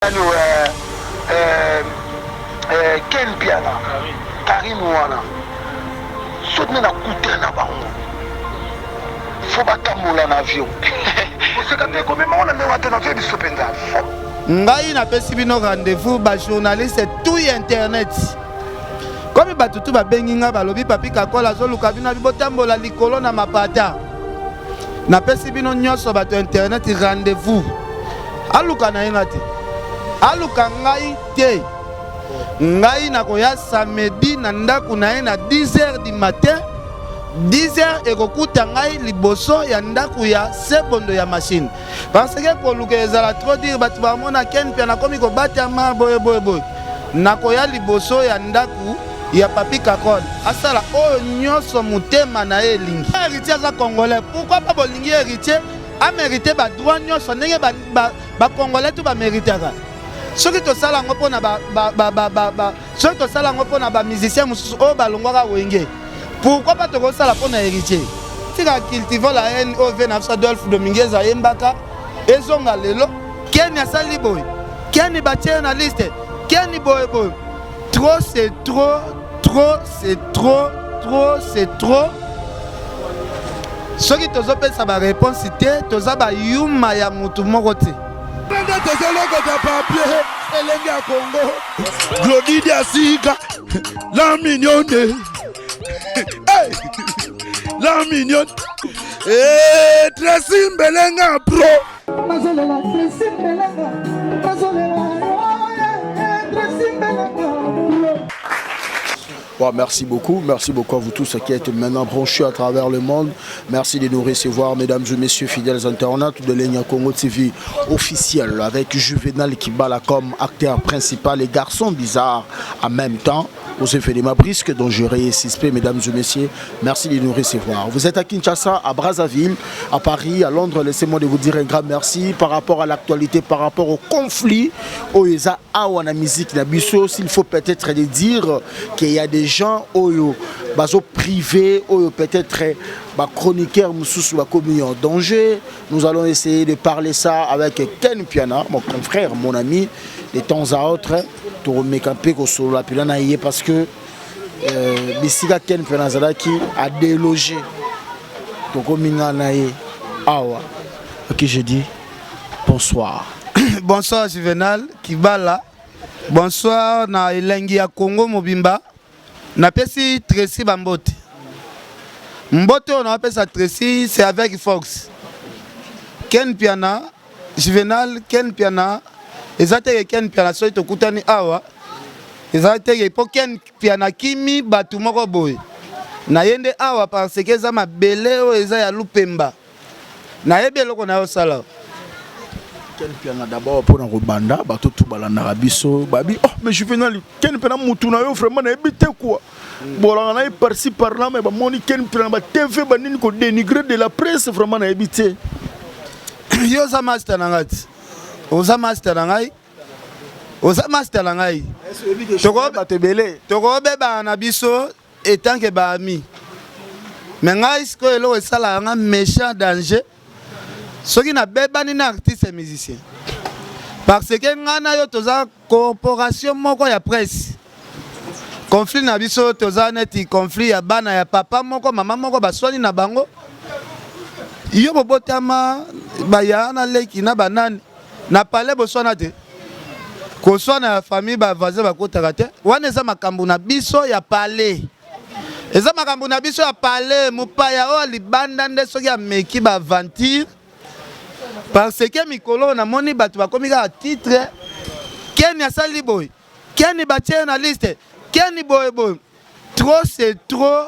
Ken Piana Karim wana soutenu na couter na bango faut batamola na avion osekate komema wana me wate na avion biso penza ngai napesi bino rendez-vous ba journaliste tout internet comme batutu babengi nga balobi papi kakola zoluka bino bibotambola likolo na mapata napesi bino nyonso bato internet rendez-vous aluka na yenga te aluka ngai te ngai nakoya samedi na ndaku na ye na 10h du matin 10h ekokuta ngai liboso ya ndaku ya sebondo ya machine parce que koluka ezala trop dire bato bamona Ken Piana komi kobatama boye nakoya liboso ya ndaku ya papi kakol asala oyo nyonso mutema na ye elingi héritier aza congolais pourquoi pas bolingi héritier amérité badroit nyonso ndenge bacongolais tu baméritaka soki tosala yango mpona soki tosala yango mpona bamusicien mosusu oyo balongwaka wenge pourquoi pas tokosala mpona héritier tika cultivo la haine oyo ve na biso Adolphe Dominguez ayembaka ezonga lelo Keni asali boye Keni batie na liste Keni boye trop c'est trop c'est trop soki tozopesa baréponse te toza bayuma ya mutu moko te Elenge ya Congo Glodidi Asika la mignonne la mignonne Tracy Mbelenga pro Bon, merci beaucoup à vous tous qui êtes maintenant branchés à travers le monde. Merci de nous recevoir, mesdames et messieurs, fidèles internautes de Lenya Congo TV officiel, avec Juvenal Kibala comme acteur principal et garçon bizarre en même temps. Aux effets de ma brisque dont je réinsiste, mesdames et messieurs, merci de nous recevoir. Vous êtes à Kinshasa, à Brazzaville, à Paris, à Londres. Laissez-moi de vous dire un grand merci par rapport à l'actualité, par rapport au conflit. Oeza awana musique nabiso, s'il faut peut-être dire qu'il y a des gens oyo bazo privé, oyo peut-être chroniqueur mususu ba commis en danger. Nous allons essayer de parler ça avec Ken Piana, mon confrère, mon ami, de temps à autre. Parce que Bissika Ken Piana a délogé ok, je dis bonsoir. Bonsoir Juvenal Kibala. Bonsoir na elengi ya Congo mobimba. Na pesi Tracy Bambote. Mbote on appelle ça Tracy, c'est avec Fox. Ken Piana, Juvenal Ken Piana. Ezate Ken Piana so to kutani awa. Ezate po Ken Piana kimi batu moko boy. Na yende awa parce que za mabele o eza ya Lupemba. Na yebelo ko na osala. Ken Piana d'abord pour Rwanda, bato tout balanda biso, babi oh mais Juvenal Ken Piana mutu na yo vraiment na ebité quoi. Bon on a par-ci par-là mais ba moni Ken Piana ba TV ba nini ko dénigrer de la presse vraiment na ebité. Yo za master na ngati. Oza master na ngai. Oza master na ngai. Toko beba na biso etant que ba ami. Mais ngai sko elo esala nga méchant danger. Soki na beba ni na artiste musicien. Parce que ngana yo toza corporation moko ya presse. Conflit na biso toza neti conflit ya bana ya papa moko mama moko baswani na bango. Yo bobotama bayana leki na banani. Na palais boswana te koswana ya famille ba voisin bakotaka te wana eza makambo na biso ya palais eza makambo na biso ya palais mopaya o libanda nde soki ameki ba aventure parce que mikolo na moni bato bakomi ka titre Keni asali boy Keni batie na liste Keni boy trop c'est trop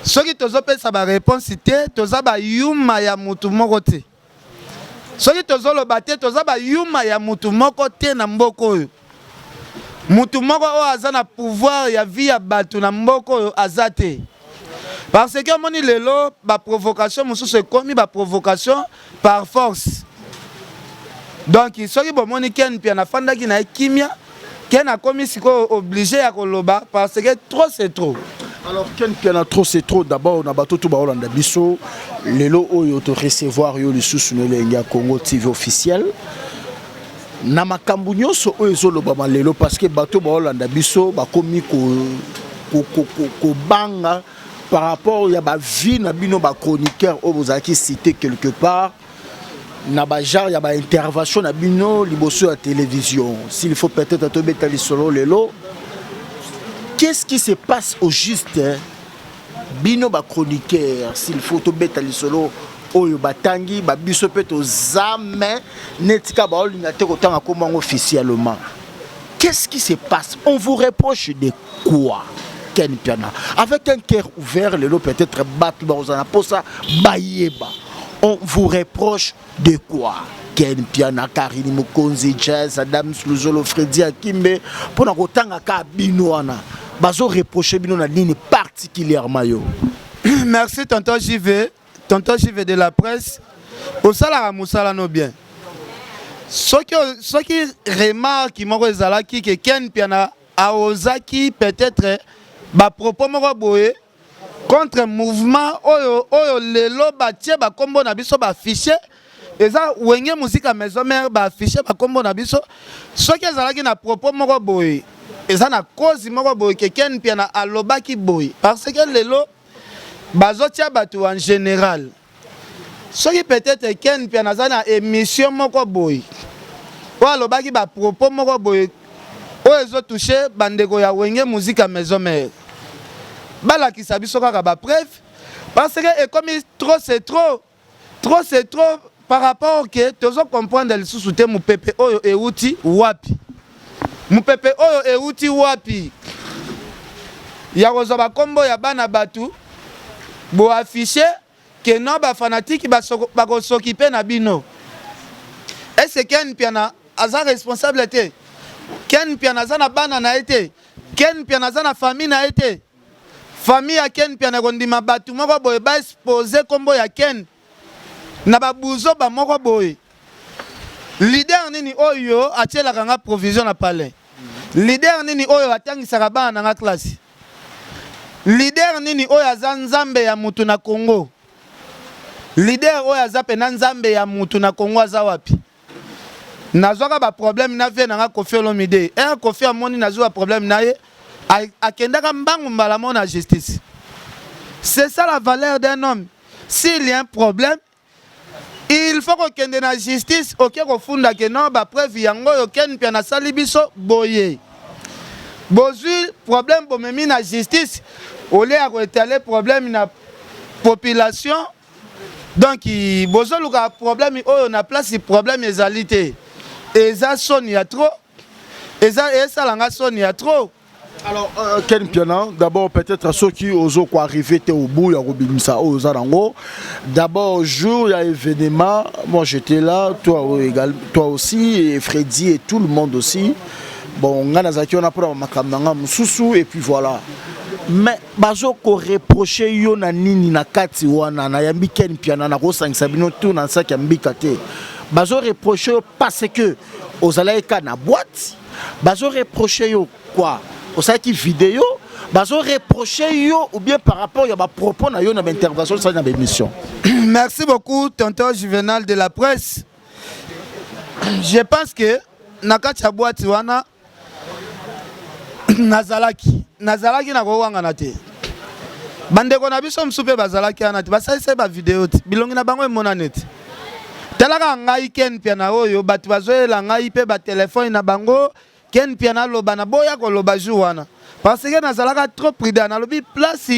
soki tozopesa ba réponse te toza ba yuma ya mutu moko te soki tozoloba te toza ba yuma ya mutu moko te na mboko oyo mutu moko oyo aza na pouvoir ya vie ya bato na mboko oyo aza te parce que moni lelo ba provocation mosusu ekomi ba provocation par force donc soki bomoni Ken Piana fandaki na kimia Ken akomi siko obligé ya koloba parce que trop c'est trop Alors, Ken trop c'est trop. D'abord, on a battu tout le monde biso. Les lots où ils ont recevoir les sous le Congo TV officiel. Na makambu nyonso oyo ezolobama lelo parce que bato baolanda biso bakomi ko banga par rapport ya ba vie na bino ba chroniqueur oyo bozalaki cité quelque part na ba genre ya ba intervention na bino liboso ya télévision. S'il faut peut-être tobeta lisolo lelo, qu'est-ce qui se passe au juste bino ba chroniqueur s'il faut tobeta lisolo oyo batangi babiso peto zame netika baolinga te kotanga comment officiellement. Qu'est-ce qui se passe? On vous reproche de quoi? Ken Piana avec un cœur ouvert le lot peut-être battre bazana pour ça bayeba. On vous reproche de quoi? Ken Piana, Karine Mokonzi, Jazz, Adam Sluzolo, Freddy Akimbe pour na kotanga ka bino wana bazo reprocher bino na ligne particulièrement yo. Merci tonton Tonton JV de la presse, au salaire Moussala no bien. Ce qui remarque que Ken Piana a osaki peut-être ba propos moko boye contre mouvement oyo lelo batie ba kombo na biso ba fichier eza wenge musique à maison mère ba fichier ba kombo na biso ce qui ezalaki na propos moko boye eza na cause moko boye que Ken Piana alobaki boye parce que lelo bazotia bato en général. Ce qui peut-être Ken Piana na émission moko boy. Ou alobaki ba propos moko boy. O ezo touché bandeko ya wenge musique à maison mère. Bala ki sabi soka ba preuve parce que et comme trop c'est trop par rapport que tozo comprendre le sous-souté mu pepe oyo euti wapi. Mu pepe oyo euti wapi. Ya kozo ba kombo ya bana batu. Bo afficher que non ba fanatique ba s'occuper na bino. Est-ce que Ken Piana a responsabilité? Ken Piana za na bana na été. Ken Piana za na famille na été. Famille ya Ken Piana kondima batu moko boye ba exposer kombo ya Ken. Na ba buzo ba moko boye. Leader nini oyo atiela kanga provision na palais. Leader nini oyo atangisaka bana na classe. Leader nini oyo aza nzambe ya mutu na Congo. Leader oyo aza pe na nzambe ya mutu na Congo aza wapi? Nazwaka ba problème na vie na Koffi Olomide. Koffi amoni nazwa problème na ye akendaka mbangu mbala mona justice. C'est ça la valeur d'un homme. S'il y a un problème, il faut qu'on kende na justice OK ko funda ke non ba preuve yango yo Ken Piana sali biso boye. Bozui problème pour même na justice au lieu à étaler problème na population donc bozo luka problème oyo na place problème ezalité eza son ya trop eza langa son ya trop. Alors Ken Piana d'abord peut-être ceux qui osent quoi arriver au bout ya robimisa aux arango d'abord jour il y a événement moi j'étais là toi aussi et Freddy et tout le monde aussi. Bon, on a pour makamanga mususu et puis voilà. Mais bazo ko reprocher yo na nini na kati wana na yambi Ken Piana na ko sangisa bino tout na ça kiambika te. Bazo reprocher parce que ozalaika na boîte. Bazo reprocher yo quoi? Osaki vidéo. Bazo reprocher yo ou bien par rapport ya ba propos na yo na intervention ça na émission. Merci beaucoup tonton Juvenal de la presse. Je pense que na kati ya boîte wana nazalaki na kowanga na te bandeko na biso msupe bazalaki ana te basalisa ba video te bilongi na bango emona net talaka ngai Ken Piana oyo batu bazoyela ngai pe ba telefone na bango Ken Piana loba na boya ko loba jour wana parce que nazalaka trop prudent na lobi place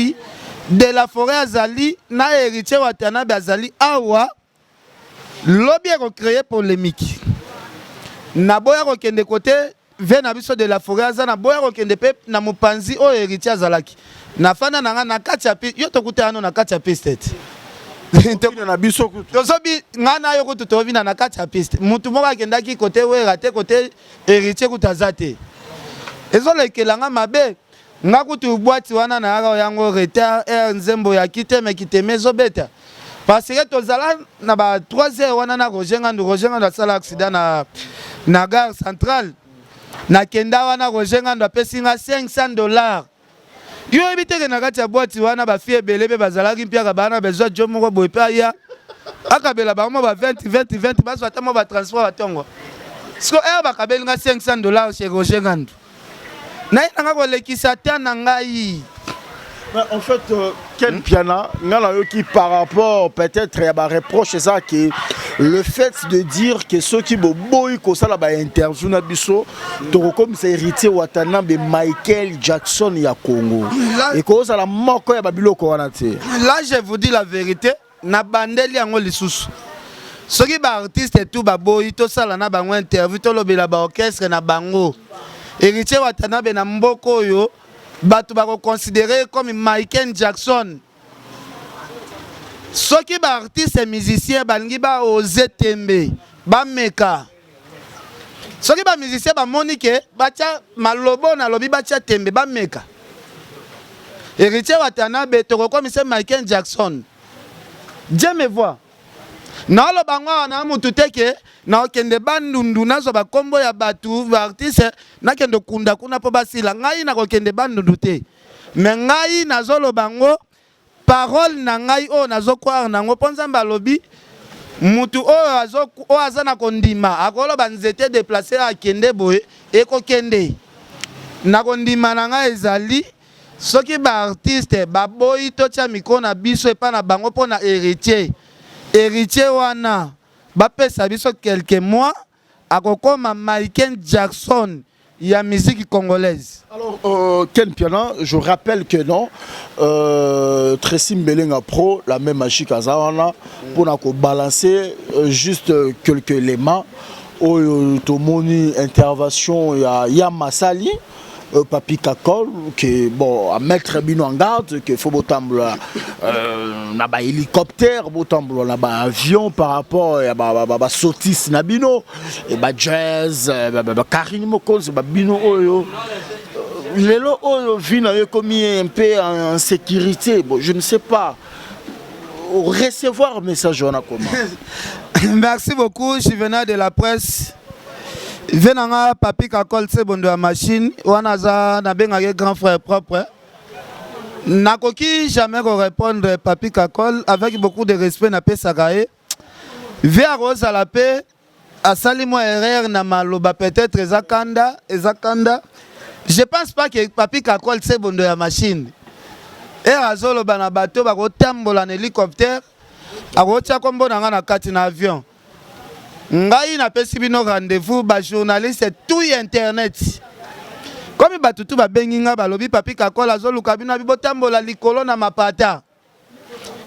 de la forêt azali na héritier watana bazali awa lobi ko créer polémique na boya ko kende côté vena biso de la forêt azana boya ko kende pe na mopanzi o héritier azalaki na fana nanga na kati ya yo tokuta ano na kati ya piste na biso tozobi ngana yo kutu tovina na kati ya piste mutu moko akendaki côté wera te côté héritier kutazate ezolekelanga mabe nga kutu boîte wana na yaka yango retard nzembo ya kiteme kiteme zobeta parce que tozala na ba 3h wana na Roger Ngando asala accident na gare centrale na kenda wana Roger Ngando apesinga $500 Yo ebiteke na kati ya boîte wana ba fie belebe bazalaki mpia bana besoin jo moko boye pa ya. Akabela ba mo ba 20 baso atamo ba transport batongo. Siko ba kabelinga $500 chez Roger Gandu. Na ina ko lekisa tana ngai. En fait, Ken Piana, qui par rapport peut-être à reproche ça que le fait de dire que ceux qui boy comme ça là interview na biso to comme c'est héritier watana be Michael Jackson ya Congo et que ça la moko ya babiloko wana te. Là je vous dis la vérité, na bandeli yango lisusu. Soki ba artiste et tout ba boy to sala na bango interview to lobela ba orchestre na bango. Héritier watana be na mboko yo batu bako considéré comme Michael Jackson. Ceux qui sont artistes et musiciens, ils ont osé tembe, ba meka. Ceux qui sont musiciens, ba monique, bacha malobo na lobi bacha tembe, ba meka. Héritier Watanabe, to comme c'est Michael Jackson. Dieu me voit. Na lo bangwa na mututeke na okende bandundu nazo ba kombo ya batu ba artiste na kendo kunda kuna po basila ngai na kokende bandundu te. Mais ngai nazo lo bango parole na ngai o nazo croire nango ponzamba lobi mutu o azana kondima akolo banzete déplacer akende boye ekokende na kondima na ngai ezali soki ba artiste ba boyi to tia mikona biso epa na bango pona héritier wana bapesa biso quelques mois akokoma Michael Jackson ya musique congolaise. Alors Ken Piana, je rappelle que non Tracy Mbelenga Pro la même magie kazawana pour na ko balancer juste quelques éléments au tomoni intervention ya Masali Papi Kakol que bon à mettre bino en garde que faut botamble na ba hélicoptère botamble na ba avion par rapport à ba sotis na bino et ba jazz ba Karine Mokonzi ba bino oyo lelo oyo vina yo commis un peu en sécurité bon je ne sais pas recevoir message on a comment. Merci beaucoup, je venais de la presse. Venanga Papi Kakol c'est bon de la machine wana za na benga grand frère propre. Nakoki jamais répondre Papi Kakol avec beaucoup de respect na pesakae. Vers Rosa la paix à Salimo erreur na maloba peut-être ezakanda. Je pense pas que Papi Kakol c'est bon de la machine. Et azolo bana bateau ba ko tambola na hélicoptère. Akotia kombo na na kati na avion. Ngai na pesi bino rendez-vous ba journaliste tout internet. Comme batutu ba benginga balobi Papi Kakol azoluka bino bibotambola likolo na mapata.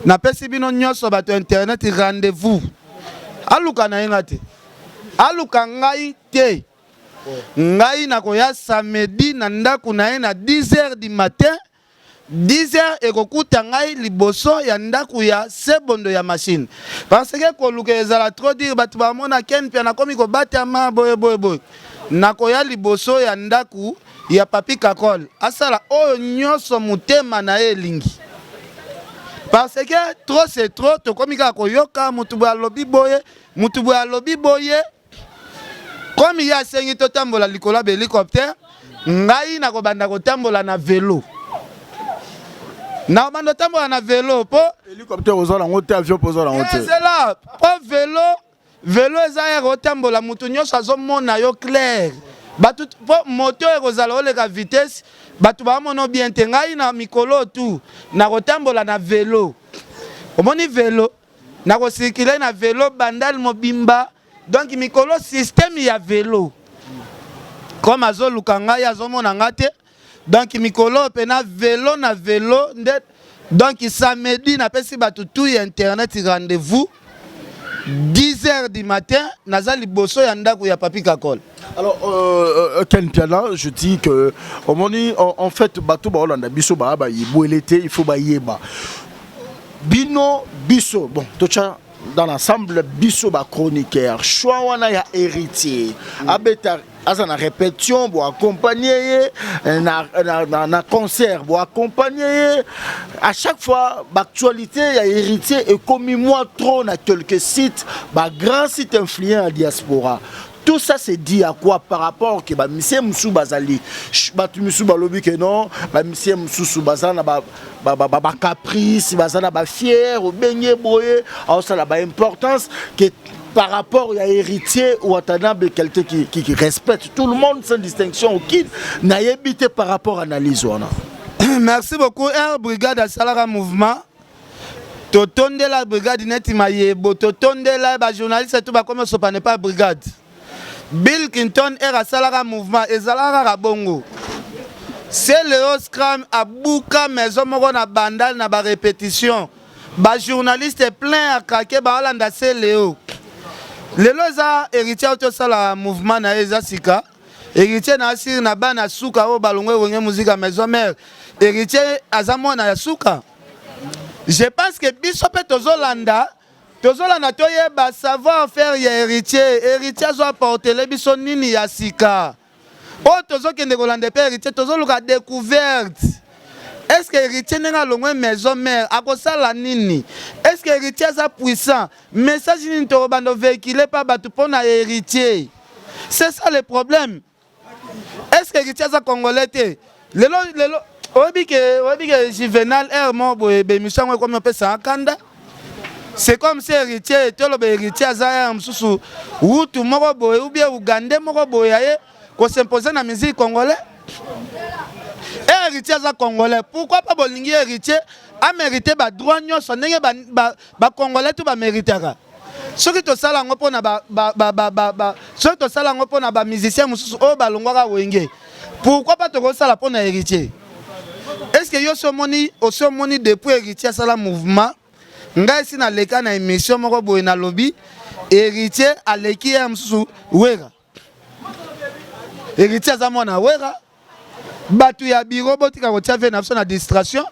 Na pesi bino nyoso bato internet rendez-vous. Aluka na ngate. Aluka ngai te. Ngai na koya samedi na ndaku na na 10h du matin. 10h ekokuta ngai liboso ya ndaku ya sebondo ya machine parce que koluka ezala trop dire batu ba mona Ken Piana komi ko batama boye nakoya liboso ya ndaku ya Papi Kakol asala oyo nyoso mutema na elingi parce que trop c'est trop to komi ka koyoka mutu ba lobi boye comme ya sengi to tambola likola be hélicoptère ngai na ko banda ko tambola na vélo. Na bando tambola na vélo po hélicoptère oza na ngote avion poza na ngote. C'est là po vélo ezaya ko tambola mutu nyonso azomona yo clair. Batu po moteur ekozala oleka vitesse batu ba mono bien te ngai na mikolo tout na ko tambola na vélo. Omoni vélo na ko circuler na vélo bandal mobimba donc mikolo système ya vélo. Comme azoluka ngai azomona ngate donc mikolo pena vélo na vélo donc samedi na pesi batu tout internet rendez-vous 10h du matin nazali boso ya ndaku ya Papi Kakol. Alors Ken Piana, je dis que en fait batu ba Hollande biso ba yebwelete il faut ba yeba bino biso bon tocha dans l'ensemble biso ba chroniqueur choix wana ya héritier abeta azana répétition pour accompagner na concert pour accompagner à chaque fois l'actualité il y a héritier et comme moi trop na quelques sites ba grand site influent en diaspora Tout ça c'est dit à quoi par rapport que ba monsieur Moussou Bazali ba tu Moussou balobi que non ba monsieur Moussou Bazana ba caprice Bazana ba fier au beignet boye alors ça la ba importance que par rapport à héritier ou à quelqu'un qui respecte tout le monde sans distinction aucune n'a évité par rapport à analyse wana. Merci beaucoup Air Brigade à Salara Mouvement. Totonde la brigade neti mayebo totonde la ba journaliste tout ba comme so pas pas brigade. Bill Clinton era Salara Mouvement et Salara Rabongo. C'est le scram à bouka maison moko na bandal na ba répétition. Ba journaliste plein à craquer ba Holanda c'est Léo. Lelo za héritier auto Salara Mouvement na eza sika. Héritier na asir na bana suka o balongwe wonge musique à maison mère. Héritier azamo na suka. Je pense que Bishop Tozolanda toyeba savoir faire héritier zo apporter les biso nini ya sika. O tozo kende kolanda pe héritier tozoluka découverte. Est-ce que héritier nenga longwe maison mère akosala nini? Est-ce que héritier za puissant? Message nini to bando véhiculer pas batu pona héritier. C'est ça le problème. Est-ce que héritier za congolais te? Lelo obi que Juvenal Air mo boye be mishango comme on peut ça kanda. C'est comme si héritier to lo be héritier za msusu wutu moko boye ou bien Ougandais moko boye aye ko s'imposer na musique congolais. Héritier za congolais, pourquoi pas bolingi héritier a mérité ba droit nyonso ndenge ba congolais tout ba méritera. Soki to sala ngo pona soki to sala ngo pona ba musicien msusu o balongwaka wenge. Pourquoi pas to ko sala pona héritier? Est-ce que yo somoni depuis héritier sala mouvement ngai si na leka na émission moko boye na lobby héritier aleki ya msusu wera héritier za mona wera batu ya biro botika ko tia na na distraction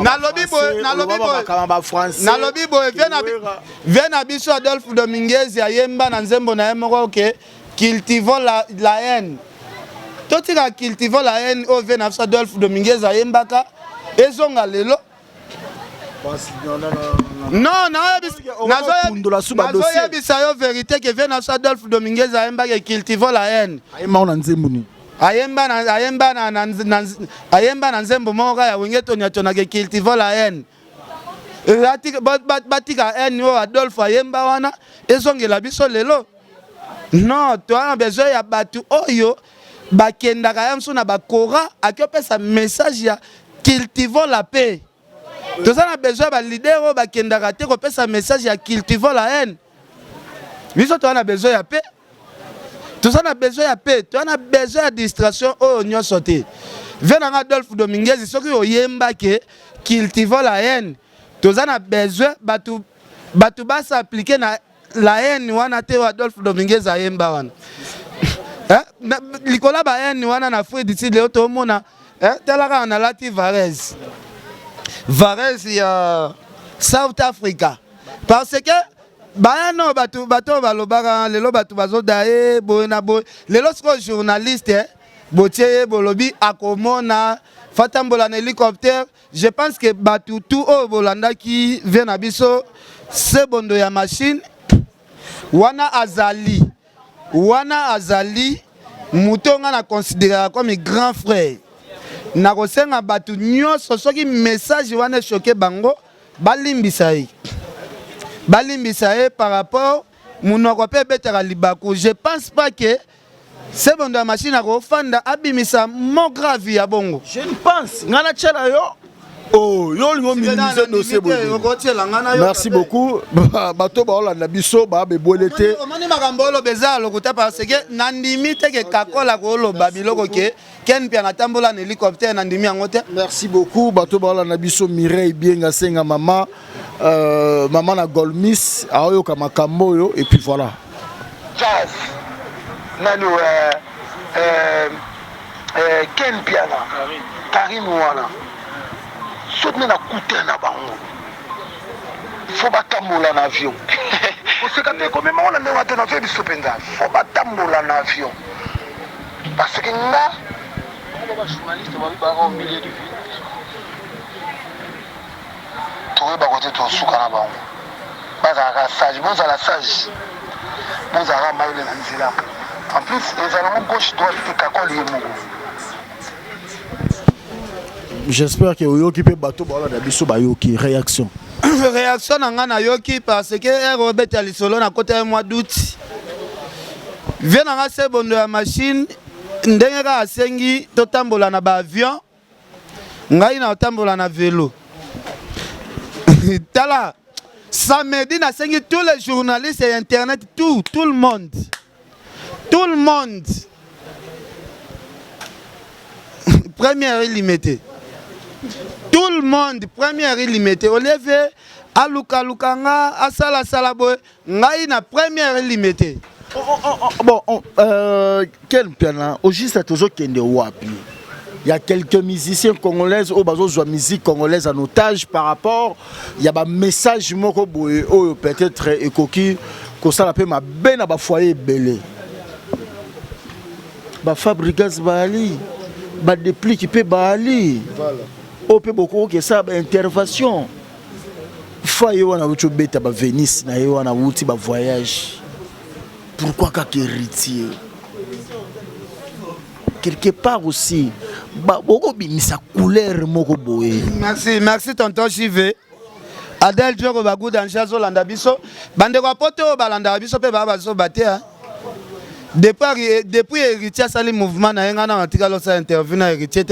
na lobby boye vient na biso Adolphe Dominguez ya yemba na nzembo na yemoko ke cultivons la haine. Totika cultivons la haine au Vénaf Adolphe Dominguez à Yembaka et zonga lelo. Non, nazoya bisayo vérité que Vénaf Adolphe Dominguez à Yembaka cultivons la haine. Ayemba na nzembo moka ya wenge tona ke cultivons la haine. Batika haine o Adolphe Ayemba wana ezongela biso lelo. Non, toi on besoin ya batu oyo bakenda kayamso na bakora akopesa message ya cultivons la paix. Tout ça a besoin ba leader bakenda kate kopesa message ya cultivons la haine. Biso to on a besoin ya paix. Tout ça a besoin ya paix, to on a besoin ya distraction o nyo sauté. Venanga Adolphe Dominguez soki oyemba ke cultivons la haine. Tout ça a besoin batu ba s'appliquer na la haine wana te Adolphe Dominguez ayemba wana. Likola ba haine wana na fouet d'ici le to mona telaka na lati Varese ya South Africa parce que ba no bato balobaka lelo bato bazodae boyena boy lelo sko journaliste botie bolobi akomona fatambola na hélicoptère. Je pense que bato tout o bolanda qui vient na biso c'est bondo ya machine wana azali mutonga na considérer comme grand frère na kosenga batu nyonso soki message wana choqué bango balimbisa par rapport munoko pe betera libaku. Je pense pas que c'est bon de la machine à refanda abimisa mon grave ya bongo. Je ne pense ngana tchela yo. Oh, merci beaucoup. Bato ba la biso ba be bolete. Omani makambolo beza lokuta parce que nandimi te ke kakola ko lo babiloko ke ken pia na tambola na hélicoptère nandimi angote. Merci beaucoup. Bato ba la biso Mireille Bienga senga mama maman na Golmis ayo kama kamboyo et puis voilà. Jazz. Nanu ken piana. Karim wana. Soutenez la coûter na bango. Faut batambola en avion. Pour ce que comme on a dans avion du Sopenda. Faut batambola en avion. Parce que là, on va journaliste va au milieu du vide. Toi ba côté ton souka na bango. Pas à sage, bon à la sage. bozala maile na nzela en plus ezala gauche droite kakoli moko. J'espère que Oyoki peut bateau voilà d'Abisso Bayoki réaction. Réaction na Yoki parce que Robert Alisolo na côté mois d'août. Vient na se bondo ya machine ndenge ka asengi to tambola na ba avion. Ngai na tambola na vélo. Tala samedi na sengi tous les journalistes et internet tout le monde. Tout le monde. Première illimitée. Tout le monde, première illimitée. Au lever, à Lukanga, à Salaboy, ngai na première illimitée. Bon, quel piano? Au juste à toujours Kende Wapi. Il y a quelques musiciens congolaises au bazo de musique congolaise en otage par rapport. Il y a un message moko boye peut-être ekoki ko ça l'appelle ma ben à ba foyer belé. Ba fabrigas bali, ba dépli qui peut bali. Voilà. On peut beaucoup que ça intervention. Foyer wana wucho beta ba Venise na yo wana wuti ba voyage. Pourquoi ka héritier? Quelque part aussi, beaucoup sa couleur moko boye. Merci tonton Chivé. Adel Djoko bagou dans Chazo landa biso. Bande ko poto balanda biso pe baba so batea. Depuis héritier sali mouvement na nga na antikalo sa interview na héritier.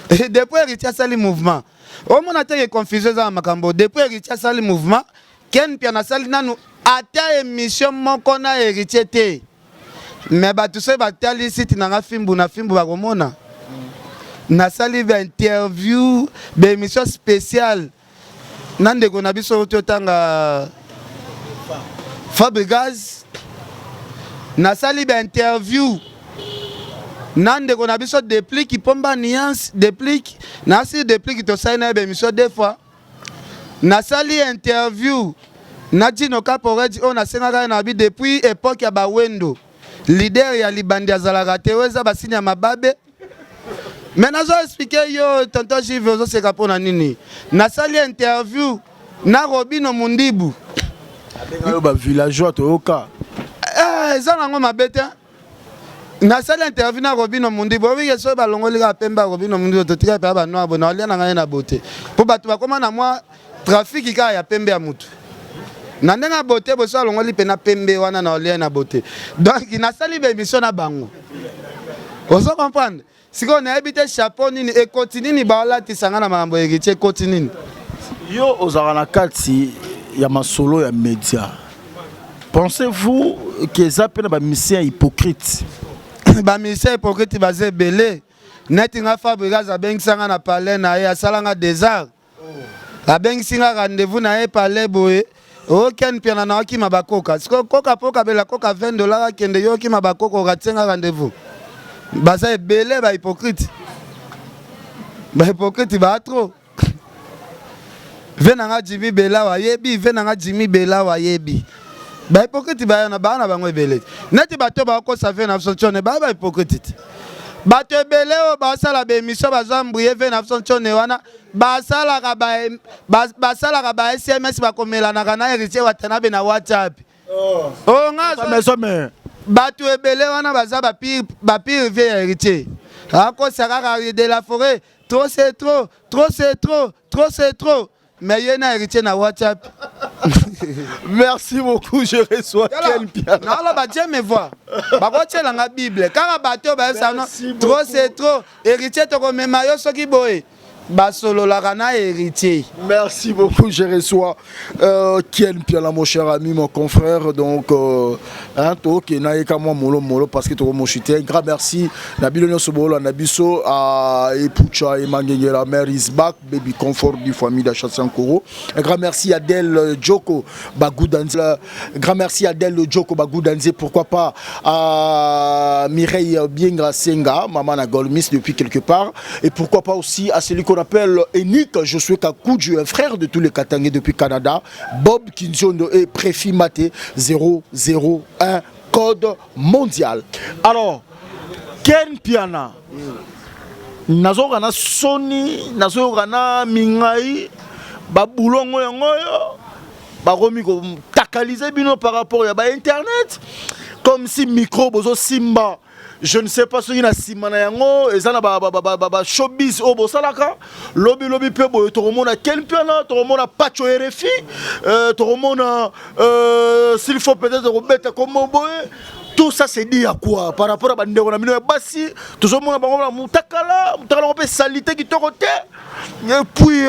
Depuis héritier sali mouvement. O mona te confusion za makambo. Depuis héritier sali mouvement, ken pia na sali nanu ata émission moko na héritier te. Mais tout ça batali site na fimbu bakomona na sali ba interview ba émission spéciale nande ko na biso totanga Fabregas na sali ba interview nande ko na biso déplique pomba nuance déplique na si déplique to saina ba émission deux fois na sali interview na Dino Caporedi on a senga na bi depuis époque ya ba Wendo leader ya libandi azalaka te weza basini ya mababe. Mais nazo expliquer yo tonton Jive zo seka pona nini. Na sali interview na Robino Mundibu. Abenga yo ba villageois to oka. Ezana ngo mabete. Na sali interview na Robino Mundibu. Obi yeso ba longoli ka pemba Robino Mundibu to tika pa ba no abona olia na ngai na bote. Po batu ba koma na moi trafic ka ya pembe ya mutu. Na ndenga bote boso alongoli pena pembe wana na olia na bote. Donc na sali be émission na bango. Oso comprendre? Siko na habite chapeau nini e continue ba la tisanga na mambo héritier continue. Yo ozara na kati ya masolo ya média. Pensez-vous que ça peut ba musicien hypocrite? Ba musicien hypocrite bazé belé. Neti nga Fabregas abengisanga na palais na ye asalanga des arts. Abengisinga rendez-vous na ye palais boye. Aucun piano na ki mabakoka. Siko koka poka bela koka $20 kende yo ki mabakoko ratenga rendez-vous. Baza belé ba hypocrite. Ba hypocrite ba trop. Venanga Jimmy Bela wa yebi, venanga Jimmy Bela wa yebi. Ba hypocrite ba na ba na bango belé. Neti bato ba ko sa na sonchone ba hypocrite. Bato belé o ba sala be émission ba zambouye ve na sonchone wana. Basala ka SMS bakomela na kana héritier watana be na WhatsApp. Oh ngazo mais batu ebele wana baza ba pire vie héritier. Ako saka de la forêt, trop c'est trop, trop c'est trop, trop c'est trop. Mais yena héritier na WhatsApp. Merci beaucoup, je reçois quel piano. Non là ba Dieu me voit. Ba ko tshela nga Bible. Kaka bato ba ça non, trop c'est trop. Héritier to ko mema yo soki boye. Basolo la rana héritier. Merci beaucoup, je reçois Ken Piala, mon cher ami, mon confrère. Donc, molo parce que tu as mon chute. Un grand merci. Nabilonio Sobolo, Nabiso, à Epucha, Emangenge, la mère is back, baby comfort du famille d'Achatsankoro. Un grand merci à Del Djoko Bagoudanze. Un grand merci à Del Djoko Bagoudanze. Pourquoi pas à Mireille Biengra Senga, maman na Golmis depuis quelque part. Et pourquoi pas aussi à celui qu'on appelle Enik, je suis Kakoudjou, un frère de tous les Katangais depuis Canada, Bob Kinzondo et Préfi Maté 001 code mondial. Alors, Ken Piana, Nazorana Sony, Nazorana Mingai, Babulongo Yangoyo, Baromi tak sacraliser bino par rapport à internet comme si micro bozo simba je ne sais pas ce qui na simana yango ezana ba showbiz obo salaka lobby pe boyo to remona quel piano to remona pacho RFI to remona s'il faut peut-être remettre comme boye. Tout ça c'est dit à quoi par rapport à bandeko na mino ya basi toujours mona bango na mutakala on peut salité qui côté et puis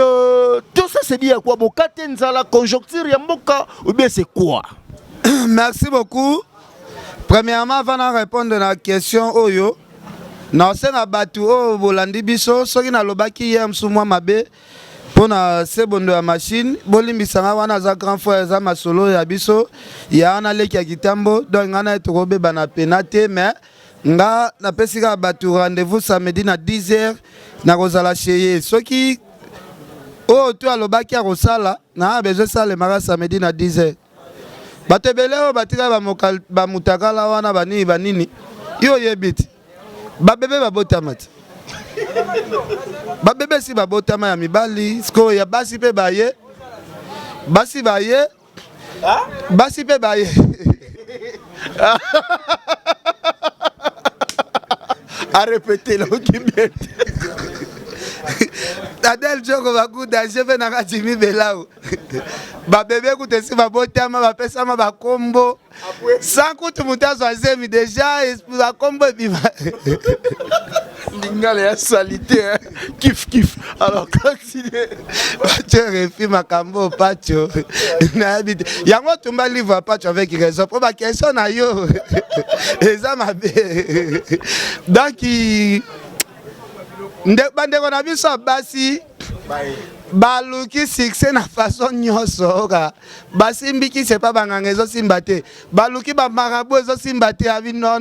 tout ça c'est dit à quoi bokate nzala conjoncture ya mboka ou bien c'est quoi? Merci beaucoup. Premièrement, avant de répondre à la question oyo na senga batu o bolandi biso soki na lobaki hier msumwa mabe pona sebondo ya machine bolimbisanga wana za grand frère za masolo ya biso ya na leki ya kitambo donc ngana etokobe bana penate mais nga na pesika batu rendez-vous samedi na 10h na kozala cheye soki o tu alobaki ya kosala na besoin sala mara samedi na 10h bato beleo batika ba mutakala wana banini yo yebiti babebe babotama ti babebe si babotama ya mibali sko ya basi pe baye basi baye basi pe baye à répéter là qui bien Adel Joko bakuda chef na Jimmy Belao ba bébé kutesi ba botama ba pesa ma ba kombo sans kutu mutazo azemi déjà ba kombo biba Ndingale ya salité kiff alors continue tu refi makambo pacho na habite yango tumba livre pacho avec raison pour ba question na yo eza mabe donc bandeko na biso basi baluki succès na façon nyonso ka basimbiki c'est pas banganga ezosimba te baluki bamarabu ezosimba te abi non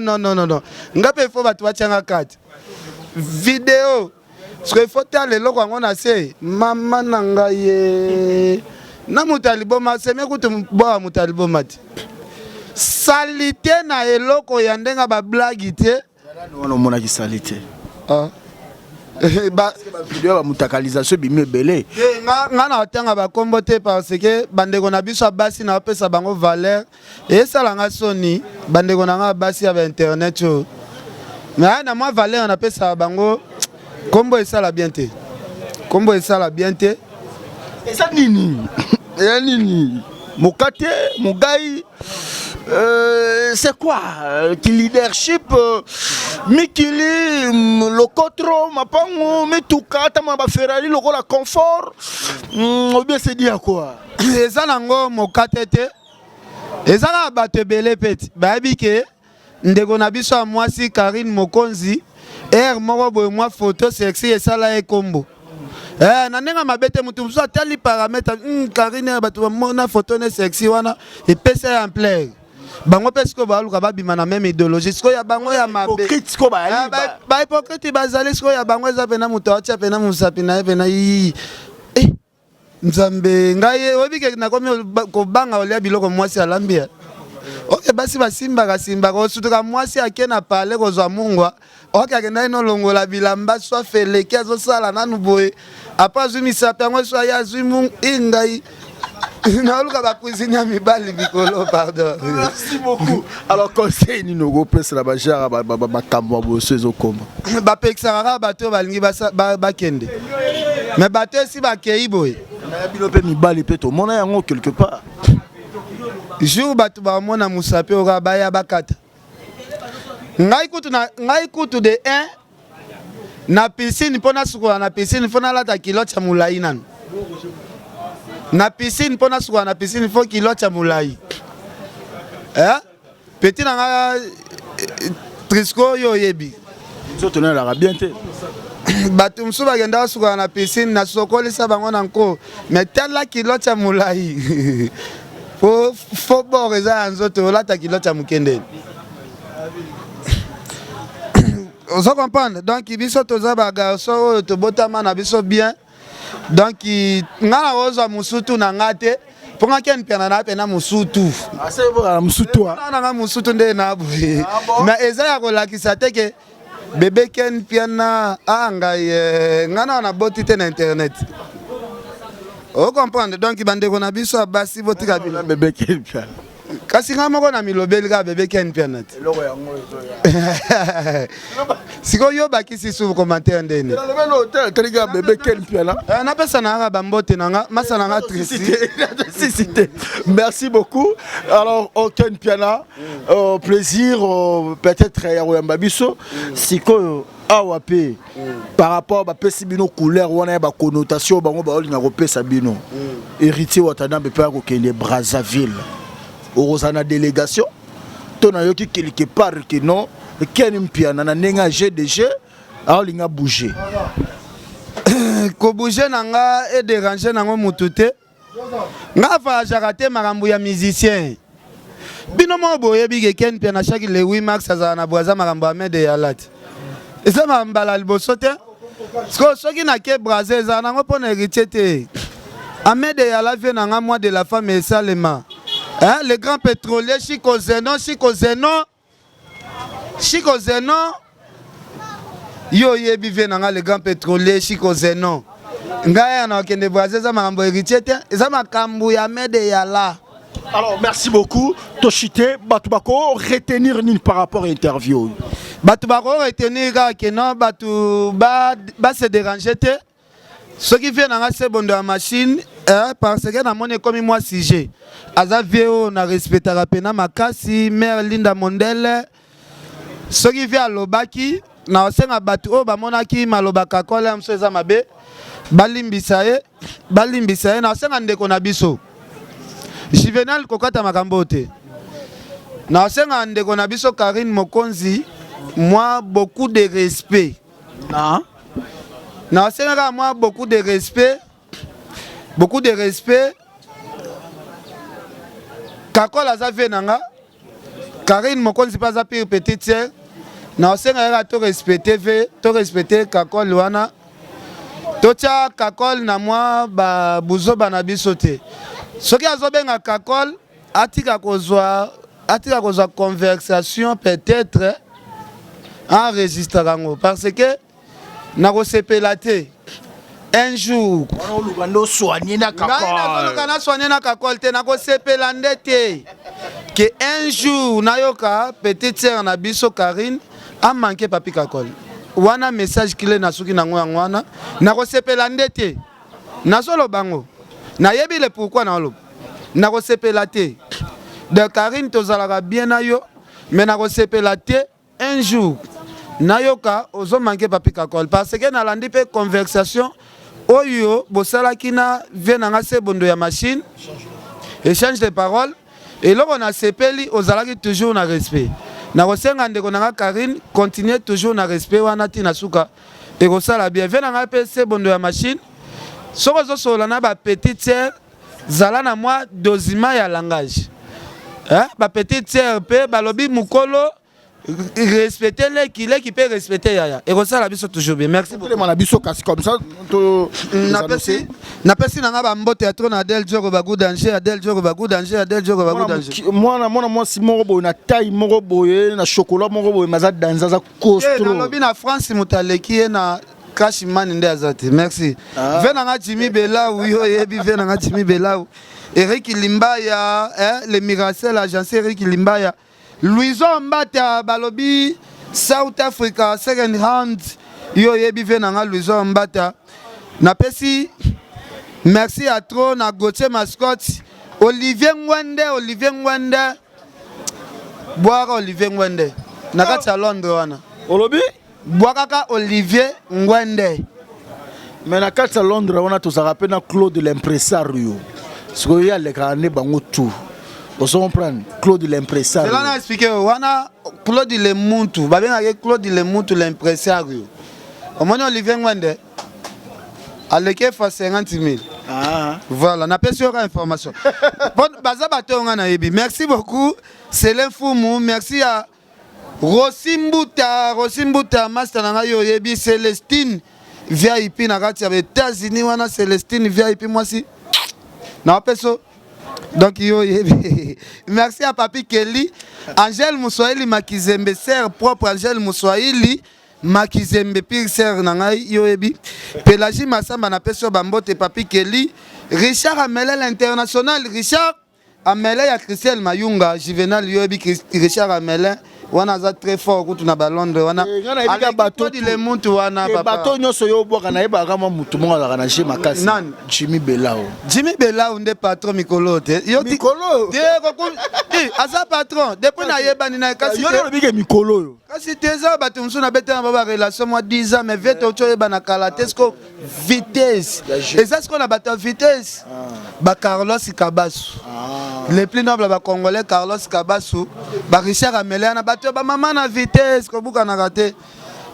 ngape fo batu batianga kati vidéo ce faut tala eloko yango na se mama na ngai na mutaliboma seme kutu boa mutaliboma te salite na eloko ya ndenga bablagi te wana omona ki salite ba vidéo ba mutakalisation bimi belé nga na otanga ba kombo te parce que bandeko na biso basi na opesa bango valeur et ça langa soni bandeko na nga basi ya internet yo mais na moi valeur na pesa bango kombo et ça la bien te kombo et ça la bien te et ça nini et nini mokate mogai c'est quoi qui leadership mikili lokotro mapango metuka tama ba Ferrari lokola confort ou bien c'est dit à quoi eza nango mokatete eza na bato ebele peti bayebi ke ndeko na biso ya mwasi Karine Mokonzi moko boye mwa photo sexy esala ye kombo na ndenge mabete mutu mosusu atali paramètre Karine bato bamona photo ne sexy wana epesa ya ampleur bango pe siko baluka babima na même idéologie siko ya bango ya mabe ba hypocrite bazali siko ya bango eza pena mutu atia pena musapi na pena nzambe ngai obike na komi kobanga olia biloko mwasi alambia oke basi basimbaka osutuka mwasi ake na pale kozwa mungwa oke akenda ino longola bilamba swa feleki azosala nanu boye apa azwi misapi yango swa ye azwi mungu ingai naoluka bakuisine ya mibali mikolo pardon. Merci beaucoup. Alors conseil ni no pesa la bajara makambo ya boso ezokoma bapekisaka kaka bato balingi bakende mais bato esi bakei boye na bino mpe mibali mpe tomona yango quelque part jour bato bamona musapi oka baya bakata ngai kutu de 1 na piscine mpona sukola na piscine mpona lata kilote ya mulai nanu na piscine mpona sukola na piscine fo kilote ya mulai petit na nga trisco oyo oyebi nzoto nalaka bien te bato mosusu bakenda kosukola na piscine na sokolisa bango na nko mais tala kilote ya mulai fo bor eza ya nzoto olata kilote ya mokendeni ozo comprendre donc biso toza bagarso oyo tobotama na biso bien donc nga na kozwa mosutu na nga te mpo nga keni pena na pena mosutu nanga mosutu nde na boye mais eza ya kolakisa te ke bebe keni piana ngai nga na boti te na internet O comprendre donc bandeko na biso basi botika bino bébé Ken Piana. Kasi nga moko na milobeli ka bébé Ken Piana. Eloko yango ezoya. Siko yo bakisi sous commentaire ndeni. Na lobelo hotel triga bébé Ken Piana. Na pesa na nga bambote na nga masa na nga Tricité. Merci beaucoup. Alors Ken Piana, plaisir peut-être ya oyamba biso siko awape par rapport à pesibino couleur wana ba connotation bango ba olinga ko pesa bino héritier watana be pa ko kende Brazzaville orozana délégation tona yoki quelque part que non Ken Piana na nenga GDG olinga bouger ko bouger nanga et déranger nango mutute nga fa jarate makambo ya musicien bino mo boye bige Ken Piana chaque le 8 mars azana boaza makambo Ahmed Yalat. Et ça m'a emballé le bossote. Ce qui n'a que brasé, ça n'a pas hérité. Ahmed Yala vient en moi de la femme et Salema. Le grand pétrolier Chico Zeno. Yo yebi vient le grand pétrolier Chico Zeno. Ngaya na kende brasé ça m'a hérité. Et ça m'a kambu Ahmed Yala. Alors merci beaucoup. Toshite Batubako retenir ni par rapport à l'interview. Batu bako retenir que non batu ba se déranger te. Ce qui vient dans ce bon de la machine parce que na mone comme moi sujet. Aza vieux na respecter pena makasi mère Linda Mondele. Ce qui vient lobaki na osenga batu o ba monaki malobaka kola msoza mabe balimbisaye na osenga ndeko na biso. Juvenal kokata makambo te. Na osenga ndeko na biso Karine Mokonzi. Moi, beaucoup de respect. Non, c'est moi beaucoup de respect. Beaucoup de respect. Kakol Azavé Nanga. Karine Mokonzi pas à pire petite sœur. Non, c'est tout respecter, Kakol Luana. Tocha Kakol na moi ba buzo banabisote. Ce qui a zobenga Kakol, atika kozwa conversation peut-être. Enregistre parce que na kosepelate un jour on soigner na kakol te na kosepelande te que un jour nayoka petite sœur na biso Karine a manqué papi kakol wana message kile na suki nango wana na kosepelande te na solo bango na yebi le pourquoi na lo na kosepelate de Karine tozalaka bien na yo mais na kosepelate un jour nayoka ozo manqué papi kakol parce que na landi pe conversation oyo bosala kina venanga se bondo ya machine échange de paroles et là on a sepeli ozalaki toujours na respect na kosenga ndeko nanga Karine continuer toujours na respect wana tina suka et kosala bien venanga pe se bondo ya machine soko zo sola na ba petite sœur zala na moi dosima ya langage ba petite sœur pe balobi mukolo respecter les qui peut respecter yaya et ça la biso toujours bien merci beaucoup la biso kasi comme ça na pesi na ba mbote ya trop na Adel Djoko bagou danger Adel Djoko bagou danger moi si moko boy na taille moko boy na chocolat moko boy maza danza za costro na lobi na France mutaleki na Kashman nde azati merci venanga Jimmy Bela yo yebi venanga Jimmy Bela Eric Limbaya le Miracel agence Eric Limbaya Louison Mbata balobi South Africa second hand yo yebi venanga Louison Mbata na pesi merci à trop na Gauthier Mascotte Olivier Ngwende boire Olivier Ngwende na kati ya Londres wana olobi boakaka Olivier Ngwende mais na kati ya Londres wana tozaka pe na Claude l'impresario siko ya le kane bango tout. Vous comprenez Claude l'impresario. C'est là expliqué wana Claude le muntu babenga Claude le muntu l'impresario. Au moins Olivier Ngwende aleke fa 50 000. Voilà, n'a pas sur information. Bon baza batonga na yebi. Merci beaucoup. C'est l'info merci à Rosimbuta master na yo yebi Célestine VIP na kati ya États-Unis wana Célestine VIP moi si. Na peso. Donc yo yebi. Merci à Papi Kelly, Angèle Moussoaili Makizembe sœur propre Angèle Moussoaili Makizembe pire sœur na ngai yo yebi. Pelagie Massamba na peso bambote Papi Kelly Richard Amele l'international, Richard Amele ya Christelle Mayunga, Juvenal Yobi Richard Amele. Wana za très fort kutu na balondre wana avec bateau le muntu wana papa bateau nyoso yo boka na eba kama mutu monga la na chez makasi nan Jimmy Belao nde patron mikolo te yo mikolo de ko asa patron depuis na yeba ni na kasi yo le bige mikolo yo kasi teza bato msuna bete na baba relation moi 10 ans mais vite ocho yeba na kalatesco vitesse et ça ce qu'on a bateau vitesse ba Carlos Kabasu le plus noble ba congolais Carlos Kabasu ba Richard Amele na bateau ba maman na vitesse ko buka na raté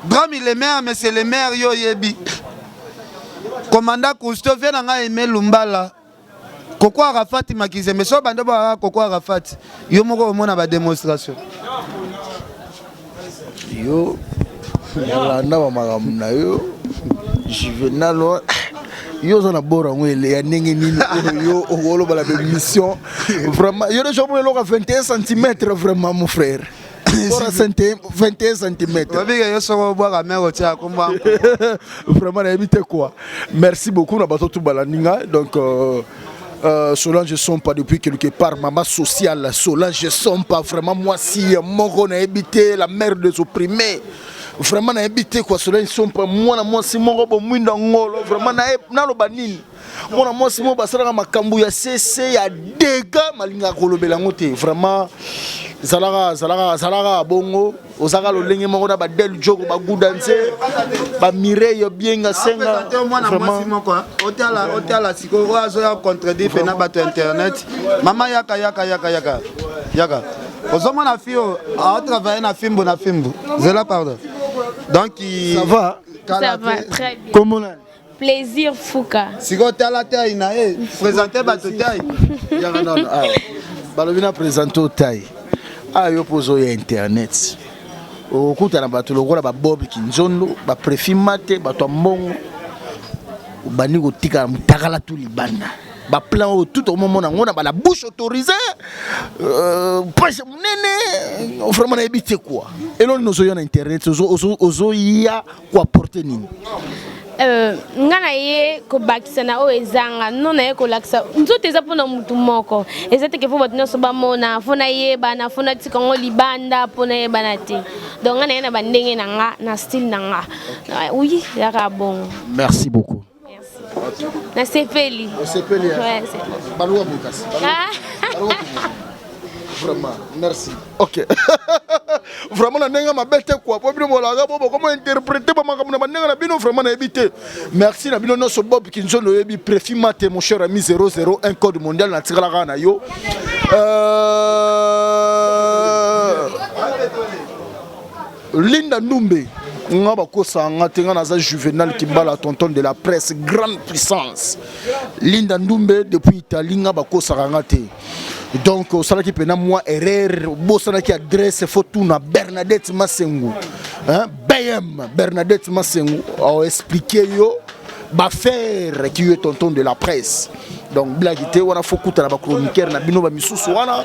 Bram il est maire mais c'est le maire yo yebi commandant Cousteau vient na Aimé Lumbala Koko Arafat makize mais so bando ba Koko Arafat yo moko omona ba démonstration yo yalanda ba magamna yo Juvenal yo zona bora ngwele ya ndenge nini yo okolo bala de mission vraiment yo déjà pour le 21 cm vraiment mon frère pour 21 cm vraiment na éviter quoi. Merci beaucoup na bato tout balaninga donc Solange Sompa depuis quelque part maman sociale Solange Sompa vraiment moi si mon a évité la mère des opprimés vraiment na évité quoi Solange Sompa moi si mon robo mwinda ngolo vraiment na lo banini moi si mon basala makambu ya CC ya dégâts malinga kolobela ngote vraiment Zalara bongo osaka lolenge moko na ba del jogo ba gudanse ba Mireille bienga senga vraiment otala siko ozo ya contredire pena bato internet mama yaka ozoma na fio a travailler na fimbo zela pardon donc ça va très bien comment là plaisir Fouka siko tala taille na présenter bato taille yaka non balobina présenter au taille yo pozo ya internet okuta na bato lokola ba Bob Kinzondo ba prefimate bato mbongo bani ko tika mutakala tout libanda ba plan tout au moment ngona ba la bouche autorisée presse nene vraiment na ebité quoi et non nozo na internet ozo ya quoi porter nini ngana ye ko bakisa na o ezanga nona ye ko lakisa nzote eza pona mutu moko ezate ke fo bato nyonso bamona fona yeba na fona tika ngo libanda pona yeba na te donc ngana ye na bandenge na nga na style na nga oui yaka bon merci beaucoup merci na sepeli ouais c'est balwa bukas vraiment merci ok vraiment na nenga mabete quoi pour bino bolaga bobo comment interpréter ba makamuna banenga na bino vraiment na éviter merci na bino no so Bob Kinzondo yebi prefimate mon cher ami 001 code mondial na tirala na yo Linda Ndumbe ngaba ko sanga tenga na za Juvenal Kimbala tonton de la presse grande puissance Linda Ndumbe depuis Italie ngaba ko sanga te donc ça qui pena moi erreur bossana qui adresse photo na Bernadette Masengu hein BM Bernadette Masengu a expliqué yo ba faire qui est tonton de la presse donc blagité wana fokuta na ba chroniqueur na bino ba misusu wana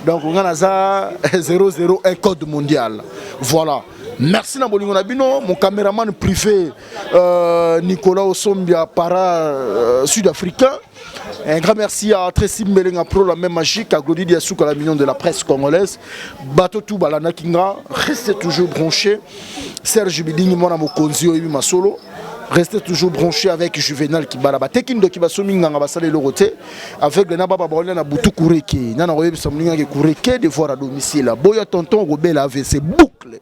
donc ngana za 001 code mondial voilà. Merci na bolingo na bino mon caméraman privé Nicolas Osombia para sud-africain. Un grand merci à Tracy Mbelenga Pro, la même magique, à Glody Diassouk, à la million de la presse congolaise. Bato tout balana kinga, restez toujours branchés. Serge Biding, mon amour Konzio et Masolo. Restez toujours branchés avec Juvenal Kibalaba. Tekindo Kibasominga Basale Lorote. Avec le Nababa Bolena Boutou Koureke. Nana Royeb Samlinga Koureke, de voir à domicile. Boya Tonton Robel avait ses boucles.